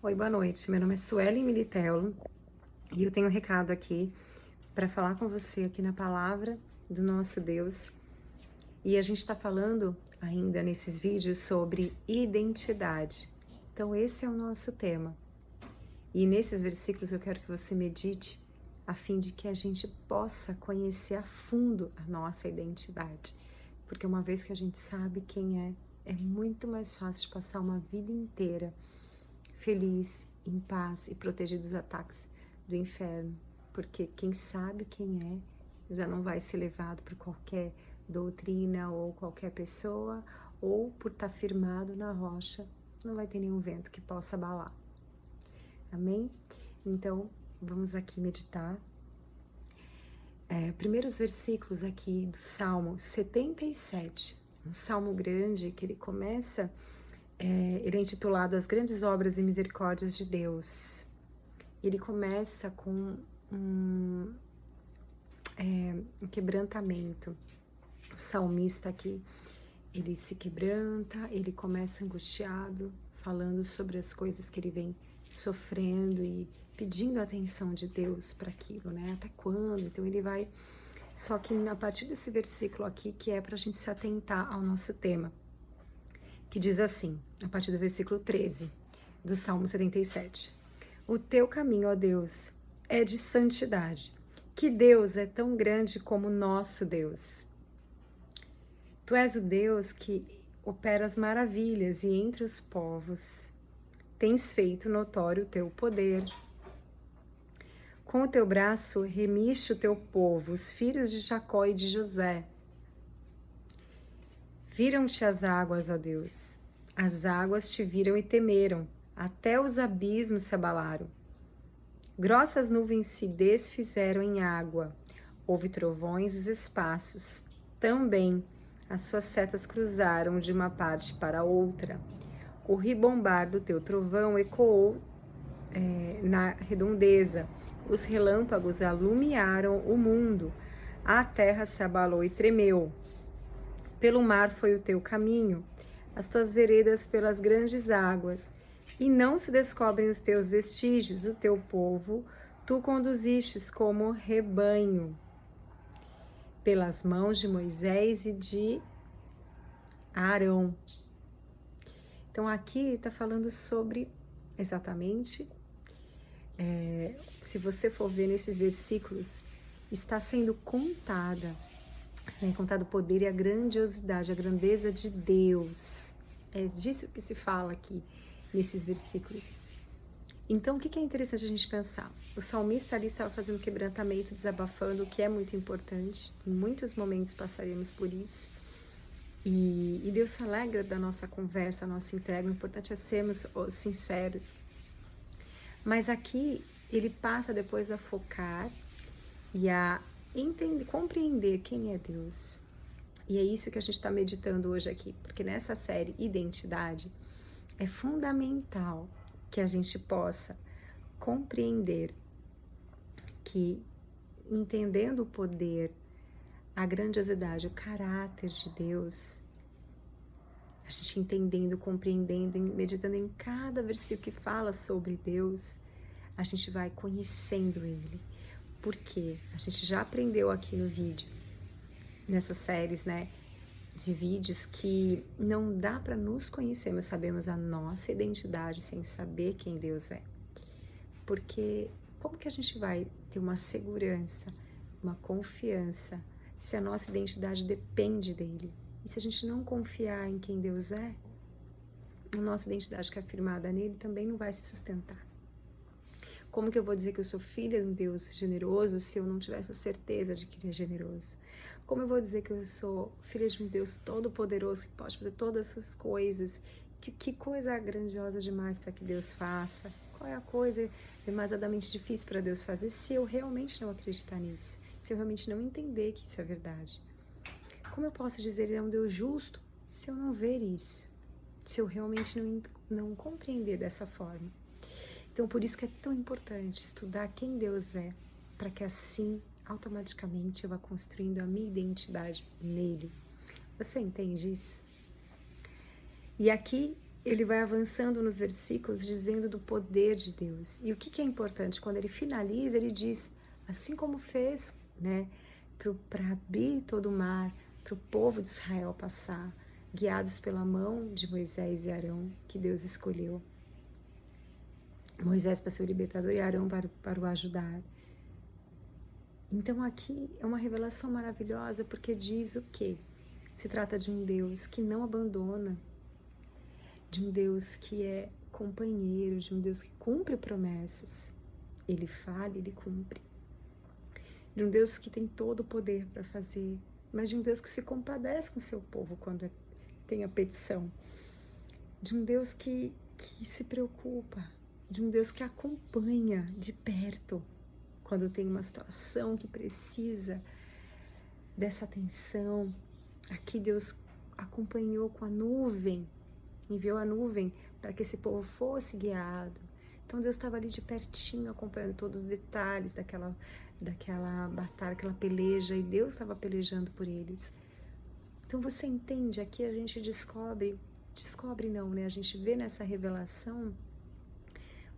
Oi, boa noite. Meu nome é Suelen Militello e eu tenho um recado aqui para falar com você aqui na palavra do nosso Deus. E a gente está falando ainda nesses vídeos sobre identidade. Então, esse é o nosso tema. E nesses versículos eu quero que você medite a fim de que a gente possa conhecer a fundo a nossa identidade. Porque uma vez que a gente sabe quem é muito mais fácil de passar uma vida inteira feliz, em paz e protegido dos ataques do inferno, porque quem sabe quem já não vai ser levado por qualquer doutrina ou qualquer pessoa, ou por estar firmado na rocha, não vai ter nenhum vento que possa abalar. Amém? Então, vamos aqui meditar. Primeiros versículos aqui do Salmo 77, um salmo grande que ele começa... ele é intitulado As Grandes Obras e Misericórdias de Deus. Ele começa com um quebrantamento. O salmista aqui, ele se quebranta, ele começa angustiado, falando sobre as coisas que ele vem sofrendo e pedindo a atenção de Deus para aquilo, né? Até quando? Então ele vai... Só que a partir desse versículo aqui, que é para a gente se atentar ao nosso tema, que diz assim, a partir do versículo 13 do Salmo 77. O teu caminho, ó Deus, é de santidade. Que Deus é tão grande como nosso Deus. Tu és o Deus que opera as maravilhas e entre os povos tens feito notório o teu poder. Com o teu braço remiste o teu povo, os filhos de Jacó e de José. Viram-te as águas, ó Deus. As águas te viram e temeram, até os abismos se abalaram. Grossas nuvens se desfizeram em água, houve trovões os espaços. Também as suas setas cruzaram de uma parte para outra. O ribombar do teu trovão ecoou na redondeza. Os relâmpagos alumiaram o mundo. A terra se abalou e tremeu. Pelo mar foi o teu caminho, as tuas veredas pelas grandes águas, e não se descobrem os teus vestígios, o teu povo, tu conduzistes como rebanho, pelas mãos de Moisés e de Arão. Então aqui está falando sobre exatamente, se você for ver nesses versículos, está sendo contado o poder e a grandiosidade, a grandeza de Deus. É disso que se fala aqui nesses versículos. Então, o que é interessante a gente pensar? O salmista ali estava fazendo quebrantamento, desabafando, o que é muito importante. Em muitos momentos passaremos por isso. E Deus se alegra da nossa conversa, da nossa entrega. O importante é sermos sinceros. Mas aqui, ele passa depois a focar e a compreender quem é Deus. E é isso que a gente está meditando hoje aqui, porque nessa série Identidade é fundamental que a gente possa compreender que, entendendo o poder, a grandiosidade, o caráter de Deus, a gente entendendo, compreendendo, meditando em cada versículo que fala sobre Deus, a gente vai conhecendo Ele. Porque a gente já aprendeu aqui no vídeo, nessas séries, né, de vídeos, que não dá para nos conhecermos, sabemos a nossa identidade sem saber quem Deus é. Porque como que a gente vai ter uma segurança, uma confiança, se a nossa identidade depende dele? E se a gente não confiar em quem Deus é, a nossa identidade que é firmada nele também não vai se sustentar. Como que eu vou dizer que eu sou filha de um Deus generoso se eu não tiver essa certeza de que Ele é generoso? Como eu vou dizer que eu sou filha de um Deus todo-poderoso que pode fazer todas essas coisas? Que coisa grandiosa demais para que Deus faça? Qual é a coisa demasiadamente difícil para Deus fazer se eu realmente não acreditar nisso? Se eu realmente não entender que isso é verdade? Como eu posso dizer que Ele é um Deus justo se eu não ver isso? Se eu realmente não compreender dessa forma? Então, por isso que é tão importante estudar quem Deus é, para que assim, automaticamente, eu vá construindo a minha identidade nele. Você entende isso? E aqui, ele vai avançando nos versículos dizendo do poder de Deus. E o que é importante? Quando ele finaliza, ele diz, assim como fez, né, para abrir todo o mar, para o povo de Israel passar, guiados pela mão de Moisés e Arão, que Deus escolheu. Moisés para ser o libertador e Arão para o ajudar. Então aqui é uma revelação maravilhosa, porque diz o quê? Se trata de um Deus que não abandona, de um Deus que é companheiro, de um Deus que cumpre promessas. Ele fala, ele cumpre. De um Deus que tem todo o poder para fazer, mas de um Deus que se compadece com o seu povo quando tem a petição. De um Deus que se preocupa, de um Deus que acompanha de perto quando tem uma situação que precisa dessa atenção. Aqui Deus acompanhou com a nuvem, enviou a nuvem para que esse povo fosse guiado. Então Deus estava ali de pertinho, acompanhando todos os detalhes daquela batalha, aquela peleja, e Deus estava pelejando por eles. Então você entende, aqui a gente descobre não, né? A gente vê nessa revelação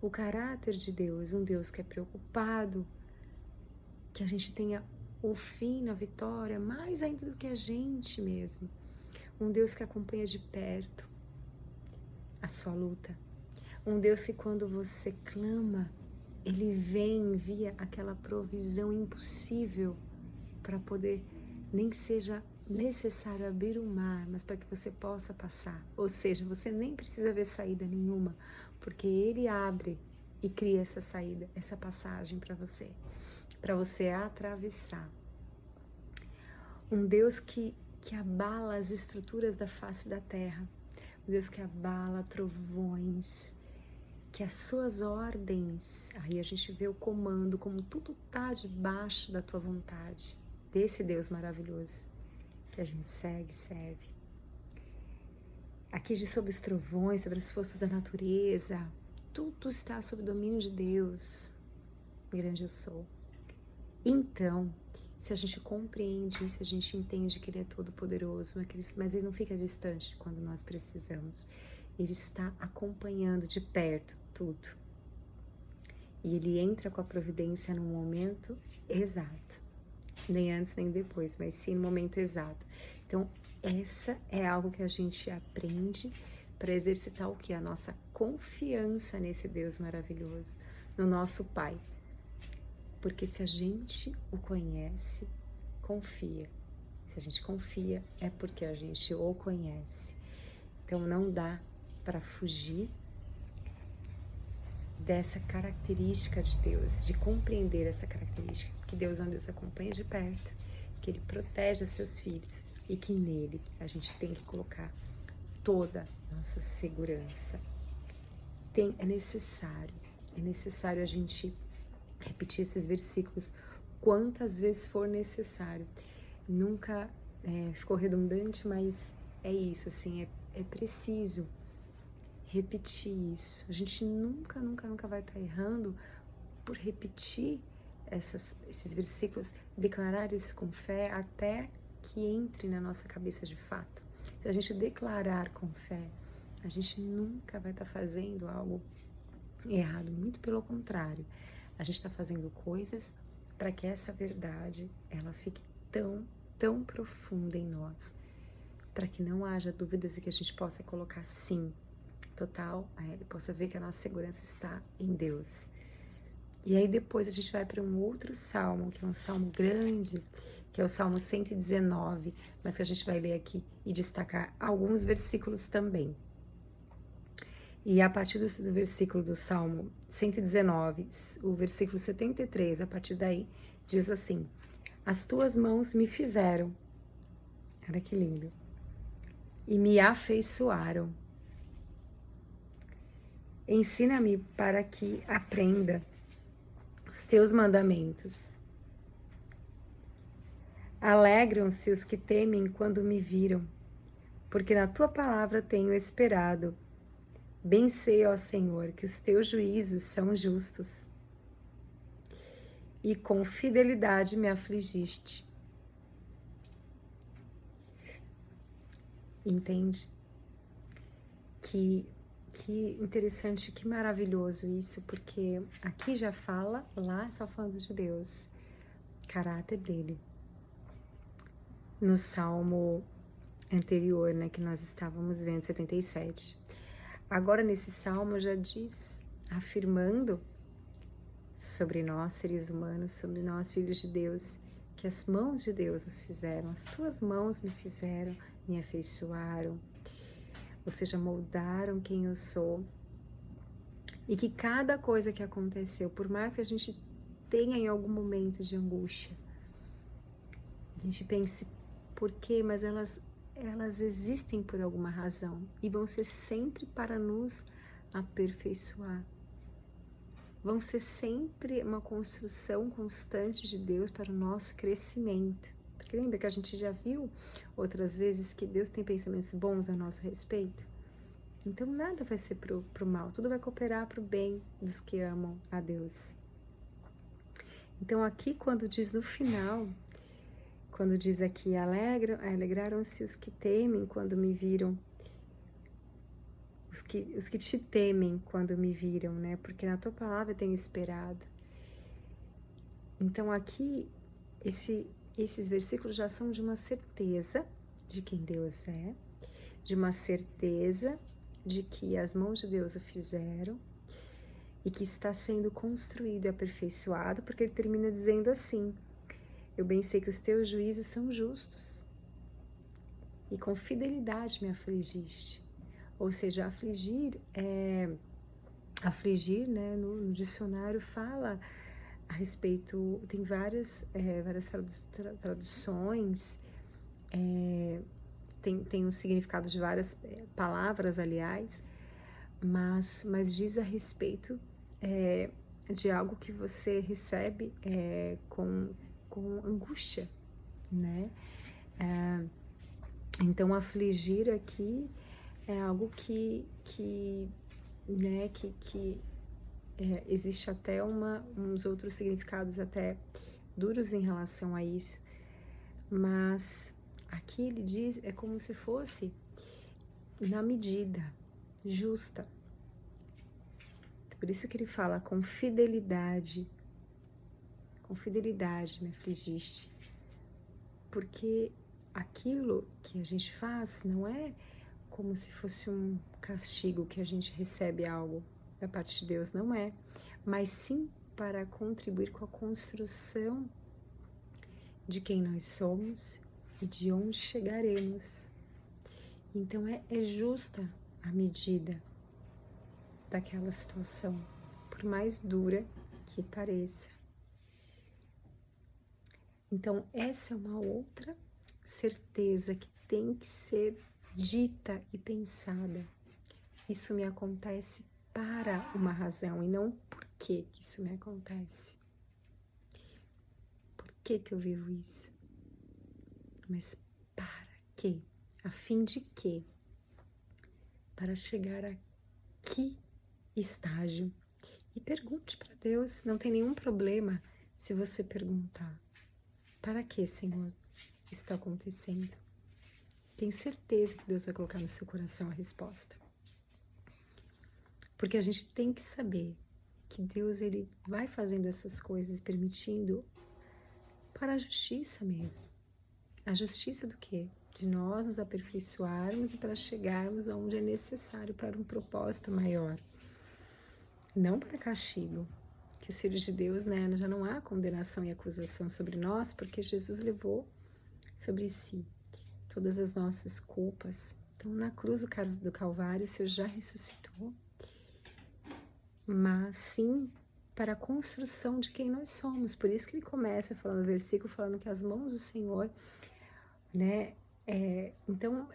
o caráter de Deus, um Deus que é preocupado, que a gente tenha o fim na vitória, mais ainda do que a gente mesmo. Um Deus que acompanha de perto a sua luta. Um Deus que quando você clama, Ele vem, envia aquela provisão impossível para poder, nem que seja necessário abrir o mar, mas para que você possa passar. Ou seja, você nem precisa ver saída nenhuma, porque Ele abre e cria essa saída, essa passagem para você atravessar. Um Deus que abala as estruturas da face da terra. Um Deus que abala trovões, que as suas ordens, aí a gente vê o comando, como tudo está debaixo da tua vontade, desse Deus maravilhoso que a gente serve. Aqui diz sobre os trovões, sobre as forças da natureza, tudo está sob o domínio de Deus, grande eu sou. Então, se a gente compreende isso, a gente entende que Ele é todo poderoso, mas Ele não fica distante quando nós precisamos. Ele está acompanhando de perto tudo. E Ele entra com a providência no momento exato. Nem antes, nem depois, mas sim no momento exato. Então, essa é algo que a gente aprende para exercitar o que? A nossa confiança nesse Deus maravilhoso, no nosso Pai. Porque se a gente o conhece, confia. Se a gente confia, é porque a gente o conhece. Então, não dá para fugir dessa característica de Deus, de compreender essa característica, que Deus é um Deus que acompanha de perto, que Ele protege os seus filhos e que nele a gente tem que colocar toda a nossa segurança. É necessário a gente repetir esses versículos quantas vezes for necessário. Nunca ficou redundante, mas é isso, assim, é preciso repetir isso. A gente nunca vai estar errando por repetir esses versículos, declarar isso com fé até que entre na nossa cabeça de fato. Se a gente declarar com fé, a gente nunca vai estar fazendo algo errado, muito pelo contrário. A gente está fazendo coisas para que essa verdade ela fique tão profunda em nós, para que não haja dúvidas e que a gente possa colocar sim, total, possa ver que a nossa segurança está em Deus. E aí depois a gente vai para um outro salmo, que é um salmo grande, que é o Salmo 119, mas que a gente vai ler aqui e destacar alguns versículos também. E a partir do versículo do Salmo 119, o versículo 73, a partir daí, diz assim: as tuas mãos me fizeram, olha que lindo, e me afeiçoaram. Ensina-me para que aprenda os teus mandamentos. Alegram-se os que temem quando me viram, porque na tua palavra tenho esperado. Bem sei, ó Senhor, que os teus juízos são justos, e com fidelidade me afligiste. Entende? Que Que interessante, que maravilhoso isso, porque aqui já fala, lá só falando de Deus, caráter dele. No Salmo anterior, né, que nós estávamos vendo, 77. Agora nesse Salmo já diz, afirmando sobre nós, seres humanos, sobre nós, filhos de Deus, que as mãos de Deus os fizeram, as tuas mãos me fizeram, me afeiçoaram, ou seja, moldaram quem eu sou. E que cada coisa que aconteceu, por mais que a gente tenha em algum momento de angústia, a gente pense, por quê? Mas elas existem por alguma razão e vão ser sempre para nos aperfeiçoar. Vão ser sempre uma construção constante de Deus para o nosso crescimento. Porque lembra que a gente já viu outras vezes que Deus tem pensamentos bons a nosso respeito? Então nada vai ser pro mal, tudo vai cooperar para o bem dos que amam a Deus. Então aqui quando diz no final, quando diz aqui, alegraram-se os que temem quando me viram, os que te temem quando me viram, né? Porque na tua palavra eu tenho esperado. Então aqui, esses versículos já são de uma certeza de quem Deus é, de uma certeza de que as mãos de Deus o fizeram e que está sendo construído e aperfeiçoado, porque ele termina dizendo assim, eu bem sei que os teus juízos são justos e com fidelidade me afligiste. Ou seja, afligir, né, no dicionário fala a respeito, tem várias traduções, tem um significado de várias palavras, aliás, mas diz a respeito de algo que você recebe com angústia, né? Então, afligir aqui é algo que existe até uns outros significados até duros em relação a isso, mas aqui ele diz, é como se fosse na medida justa. Por isso que ele fala, com fidelidade me afligiste, porque aquilo que a gente faz não é como se fosse um castigo que a gente recebe algo da parte de Deus, não é, mas sim para contribuir com a construção de quem nós somos e de onde chegaremos. Então é justa a medida daquela situação, por mais dura que pareça. Então essa é uma outra certeza que tem que ser dita e pensada. Isso me acontece para uma razão e não por que isso me acontece. Por que eu vivo isso? Mas para quê? A fim de quê? Para chegar a que estágio? E pergunte para Deus, não tem nenhum problema se você perguntar. Para que, Senhor, isso está acontecendo? Tenho certeza que Deus vai colocar no seu coração a resposta. Porque a gente tem que saber que Deus ele vai fazendo essas coisas, permitindo para a justiça mesmo. A justiça do quê? De nós nos aperfeiçoarmos e para chegarmos aonde é necessário para um propósito maior. Não para castigo. Que os filhos de Deus, né, já não há condenação e acusação sobre nós, porque Jesus levou sobre si todas as nossas culpas. Então, na cruz do Calvário, o Senhor já ressuscitou, mas sim para a construção de quem nós somos. Por isso que ele começa falando no versículo, falando que as mãos do Senhor, né, então,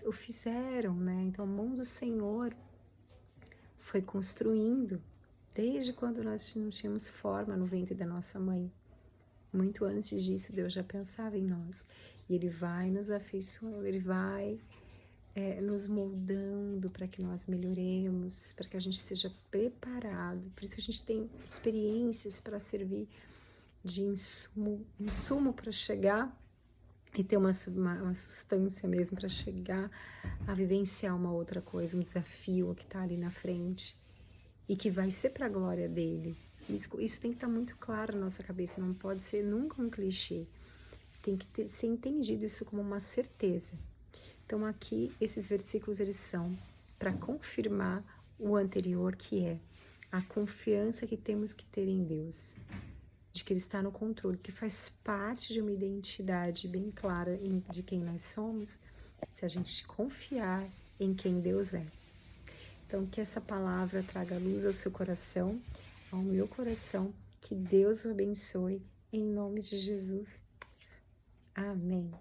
o fizeram, né, então a mão do Senhor foi construindo, desde quando nós não tínhamos forma no ventre da nossa mãe. Muito antes disso, Deus já pensava em nós. E Ele vai nos afeiçoando, Ele vai nos moldando para que nós melhoremos, para que a gente esteja preparado. Por isso a gente tem experiências para servir de insumo para chegar e ter uma substância mesmo para chegar a vivenciar uma outra coisa, um desafio que está ali na frente e que vai ser para a glória dele. Isso tem que estar muito claro na nossa cabeça, não pode ser nunca um clichê. Tem que ser entendido isso como uma certeza. Então aqui esses versículos eles são para confirmar o anterior, que é a confiança que temos que ter em Deus, de que Ele está no controle, que faz parte de uma identidade bem clara de quem nós somos, se a gente confiar em quem Deus é. Então que essa palavra traga luz ao seu coração, ao meu coração, que Deus o abençoe, em nome de Jesus. Amém.